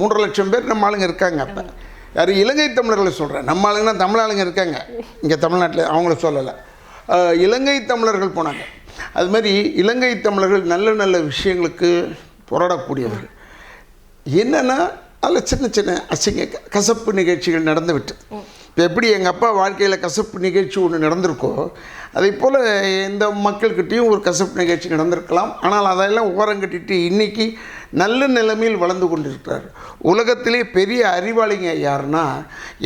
3 லட்சம் பேர் நம்ம ஆளுங்க இருக்காங்க. அப்போ யார் இலங்கை தமிழர்களை சொல்கிறேன், நம்ம ஆளுங்கன்னா தமிழ் ஆளுங்க இருக்காங்க இங்கே தமிழ்நாட்டில், அவங்கள சொல்லலை. இலங்கை தமிழர்கள் போனாங்க. அது மாதிரி இலங்கை தமிழர்கள் நல்ல நல்ல விஷயங்களுக்கு போராடக்கூடியவர்கள். என்னென்னா அதில் சின்ன சின்ன அசிங்க கசப்பு நிகழ்ச்சிகள் நடந்து விட்டது. இப்போ எப்படி எங்கள் அப்பா வாழ்க்கையில் கசப்பு நிகழ்ச்சி ஒன்று நடந்திருக்கோ, அதே போல் இந்த மக்கள்கிட்டையும் ஒரு கசப்பு நிகழ்ச்சி நடந்திருக்கலாம். ஆனால் அதெல்லாம் ஓரங்கட்டிட்டு இன்றைக்கி நல்ல நிலைமையில் வளர்ந்து கொண்டிருக்கிறார். உலகத்திலே பெரிய அறிவாளிங்க யாருன்னா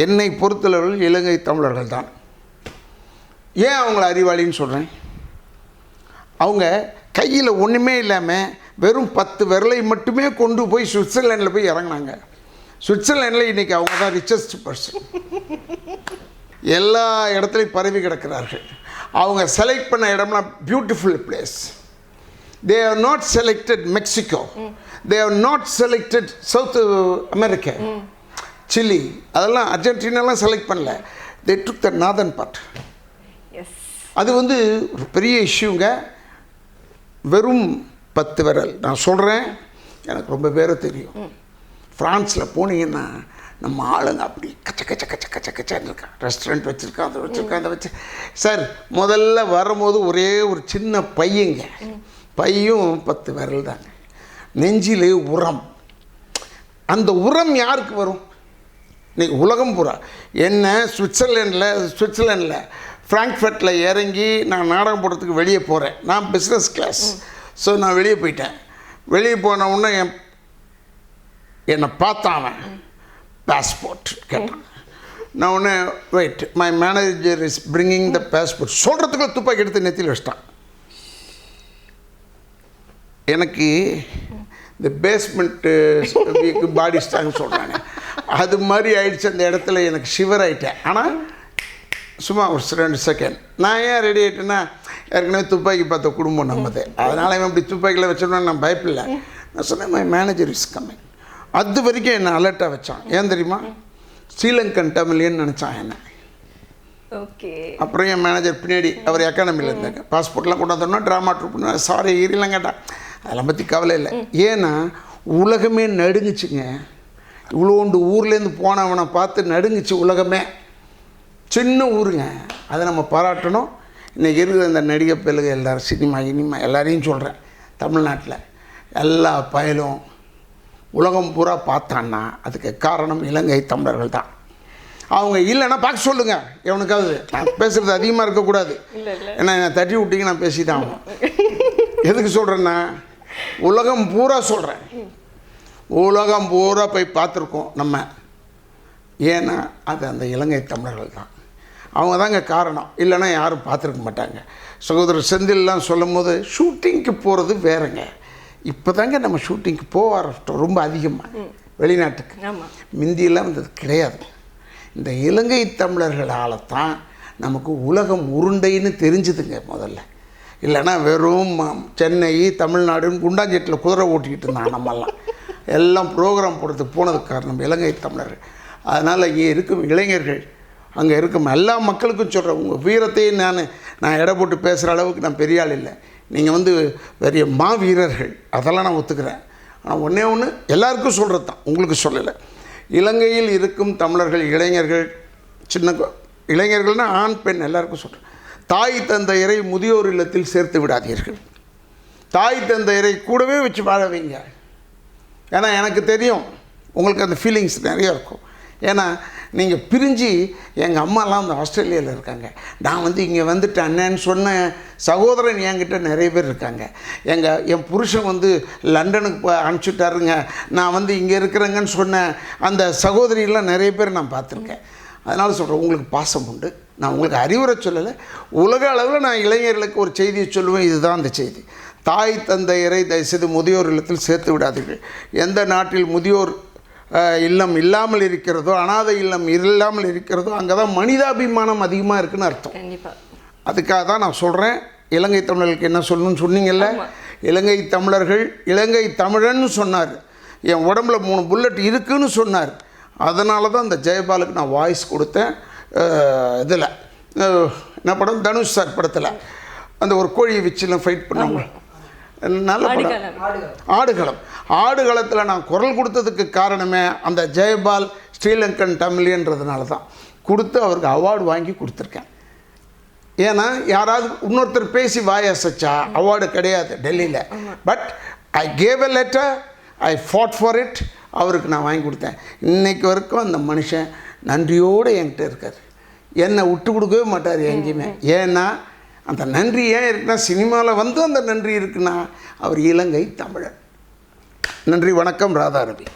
என்னை பொறுத்தளவில் இலங்கை தமிழர்கள் தான். ஏன் அவங்கள அறிவாளின்னு சொல்கிறேன்? அவங்க கையில் ஒன்றுமே இல்லாமல் வெறும் 10 விரலை மட்டுமே கொண்டு போய் சுவிட்சர்லாண்டில் போய் இறங்கினாங்க. சுவிட்சர்லாண்டில் இன்றைக்கி அவங்க தான் ரிச்சஸ்ட் பர்சன். எல்லா இடத்துலையும் பரவி கிடக்கிறார்கள். அவங்க செலக்ட் பண்ண இடம்லாம் beautiful place. They have not selected Mexico. They have not selected South America. Chile. அதெல்லாம் அர்ஜென்டினாலாம் செலக்ட் பண்ணல. They took the northern part. Yes. அது வந்து ஒரு பெரிய இஷ்யூங்க. வெறும் 10 விரல். நான் சொல்கிறேன், எனக்கு ரொம்ப பேரை தெரியும். ஃப்ரான்ஸில் போனீங்கன்னா நம்ம ஆளுங்க அப்படி கச்ச கச்ச கச்ச கச்ச கச்சான்னு இருக்கான். ரெஸ்டாரண்ட் வச்சுருக்கான், அதை வச்சுருக்கான், அதை வச்சு. சார் முதல்ல வரும்போது ஒரே ஒரு சின்ன பையங்க, பையும் 10 விரல் தாங்க. நெஞ்சிலே உரம். அந்த உரம் யாருக்கு வரும்? இன்னைக்கு உலகம் பூரா என்ன சுவிட்சர்லாண்டில் ஃப்ராங்க்ஃபர்ட்டில் இறங்கி நான் நாடகம் போடுறதுக்கு வெளியே போகிறேன். நான் பிஸ்னஸ் கிளாஸ். ஸோ நான் வெளியே போயிட்டேன். வெளியே போன உடனே என்னை பார்த்தான், பாஸ்போர்ட் கேட்டான். நான் ஒன்று wait, my manager is bringing the passport சொல்கிறதுக்குள்ள துப்பாக்கி எடுத்து நெத்தியில் வச்சிட்டான். எனக்கு இந்த பேஸ்மெண்ட்டு பாடி ஸ்டாங் சொல்கிறாங்க, அது மாதிரி ஆயிடுச்சு. அந்த இடத்துல எனக்கு ஷிவர் ஆகிட்டேன். ஆனால் சும்மா ஒரு 2 செகண்ட் நான் ஏன் ரெடி ஆகிட்டேன்னா, ஏற்கனவே துப்பாக்கி பார்த்த குடும்பம் நம்மது. அதனால் இவன் இப்படி துப்பாக்கியில் வச்சோன்னா நான் பயப்பில்லை. நான் சொன்னேன் மை மேனேஜர் இஸ் கம்மிங். அது வரைக்கும் என்னை அலர்ட்டாக வச்சான். ஏன் தெரியுமா? ஸ்ரீலங்கன் தமிழியன்னு நினச்சான் என்ன. ஓகே. அப்புறம் என் மேனேஜர் பின்னாடி அவர் எக்கானமியில் இருந்தாங்க. பாஸ்போர்ட்லாம் கொண்டாந்தோன்னா ட்ராமா ட்ரூப்னு சாரி ஈரிலாம் கேட்டான். அதெல்லாம் பற்றி கவலை இல்லை. ஏன்னா உலகமே நடுங்குச்சுங்க. இவ்வளோண்டு ஊர்லேருந்து போனவனை பார்த்து நடுங்குச்சு உலகமே. சின்ன ஊருங்க, அதை நம்ம பாராட்டணும். இன்றைக்கி இருக்கிற இந்த நடிகை பிள்ளைங்க எல்லோரும் சினிமா இனிமா எல்லாரையும் சொல்கிறேன், தமிழ்நாட்டில் எல்லா பயலும் உலகம் பூரா பார்த்தான்னா அதுக்கு காரணம் இலங்கை தமிழர்கள் தான். அவங்க இல்லைன்னா பார்க்க சொல்லுங்கள். எவனுக்காவது நான் பேசுகிறது அதிகமாக இருக்கக்கூடாது. ஏன்னா நான் தட்டி விட்டிங்க நான் பேசி தான் ஆகணும். எதுக்கு சொல்கிறேன்னா உலகம் பூரா சொல்கிறேன். உலகம் பூரா போய் பார்த்துருக்கோம் நம்ம. ஏன்னா அது அந்த இலங்கை தமிழர்கள் தான். அவங்க தாங்க காரணம். இல்லைன்னா யாரும் பார்த்துருக்க மாட்டாங்க. சகோதரர் செந்தில்லாம் சொல்லும் போது ஷூட்டிங்க்கு போகிறது வேறங்க. இப்போ தாங்க நம்ம ஷூட்டிங்க்கு போக ஆரம்பிச்சிட்டோம் ரொம்ப அதிகமாக வெளிநாட்டுக்கு. முந்தியெல்லாம் வந்தது கிடையாது. இந்த இலங்கை தமிழர்களால் தான் நமக்கு உலகம் உருண்டைன்னு தெரிஞ்சுதுங்க முதல்ல. இல்லைன்னா வெறும் சென்னை தமிழ்நாடுன்னு குண்டாஞ்சேட்டில் குதிரை ஓட்டிக்கிட்டு இருந்தாங்க நம்மெல்லாம். எல்லாம் ப்ரோக்ராம் போடுறதுக்கு போனதுக்கு காரணம் இலங்கை தமிழர்கள். அதனால் இங்கே இருக்கும் இளைஞர்கள், அங்கே இருக்கும் எல்லா மக்களுக்கும் சொல்கிறேன், உங்கள் வீரத்தையும் நான் எடை போட்டு பேசுகிற அளவுக்கு நான் பெரிய ஆள் இல்லை. நீங்கள் வந்து பெரிய மாவீரர்கள், அதெல்லாம் நான் ஒத்துக்கிறேன். ஆனால் ஒன்றே ஒன்று எல்லாருக்கும் சொல்கிறது தான், உங்களுக்கு சொல்லலை. இலங்கையில் இருக்கும் தமிழர்கள் இளைஞர்கள், சின்ன இளைஞர்கள்னால் ஆண் பெண் எல்லாருக்கும் சொல்கிறேன், தாய் தந்தையரை முதியோர் இல்லத்தில் சேர்த்து விடாதீர்கள். தாய் தந்தையரை கூடவே வச்சு வாழ வைங்க. ஏன்னா எனக்கு தெரியும் உங்களுக்கு அந்த ஃபீலிங்ஸ் நிறையா இருக்கும். ஏன்னா நீங்கள் பிரிஞ்சு, எங்கள் அம்மாலாம் அந்த ஆஸ்திரேலியாவில் இருக்காங்க, நான் வந்து இங்கே வந்துட்டு அண்ணன்னு சொன்ன சகோதரன் என்கிட்ட நிறைய பேர் இருக்காங்க. என் புருஷன் வந்து லண்டனுக்கு அனுப்பிச்சுட்டாருங்க, நான் வந்து இங்கே இருக்கிறேங்கன்னு சொன்ன அந்த சகோதரியெல்லாம் நிறைய பேர் நான் பார்த்துருக்கேன். அதனால் சொல்கிறேன், உங்களுக்கு பாசம் உண்டு. நான் உங்களுக்கு அறிவுரை சொல்லலை, உலக அளவில் நான் இளைஞர்களுக்கு ஒரு செய்தியை சொல்லுவேன். இதுதான் அந்த செய்தி. தாய் தந்தையரை தயவுசெய்து முதியோர் இல்லத்தில் சேர்த்து விடாதீர்கள். எந்த நாட்டில் முதியோர் இல்லம் இல்லாமல் இருக்கிறதோ, அனாதை இல்லம் இல்லாமல் இருக்கிறதோ, அங்கே தான் மனிதாபிமானம் அதிகமாக இருக்குதுன்னு அர்த்தம். அதுக்காக தான் நான் சொல்கிறேன். இலங்கை தமிழர்களுக்கு என்ன சொல்லணும்னு சொன்னீங்கல்ல, இலங்கை தமிழர்கள் இலங்கை தமிழன்னு சொன்னார். என் உடம்புல 3 புல்லட் இருக்குதுன்னு சொன்னார். அதனால தான் அந்த ஜெயபாலுக்கு நான் வாய்ஸ் கொடுத்தேன். இதில் என்ன படம், தனுஷ் சார் படத்தில் அந்த ஒரு கோழியை வச்சுலாம் ஃபைட் பண்ணாங்க. நல்ல படம் ஆடுகளத்தில் நான் குரல் கொடுத்ததுக்கு காரணமே அந்த ஜெயபால் ஸ்ரீலங்கன் தமிழ்ன்றதுனால தான் கொடுத்து அவருக்கு அவார்டு வாங்கி கொடுத்துருக்கேன். ஏன்னா யாராவது இன்னொருத்தர் பேசி வாயசச்சா அவார்டு கிடையாது டெல்லியில். But I gave a letter, I ஃபாட் for it, அவருக்கு நான் வாங்கி கொடுத்தேன். இன்றைக்கு வரைக்கும் அந்த மனுஷன் நன்றியோடு என்கிட்ட இருக்கார். என்னை விட்டு கொடுக்கவே மாட்டார் எங்கேயுமே. ஏன்னா அந்த நன்றி ஏன் இருக்குன்னா, சினிமாவில் வந்து அந்த நன்றி இருக்குன்னா அவர் இலங்கை தமிழன். நன்றி, வணக்கம். ராதாரவி.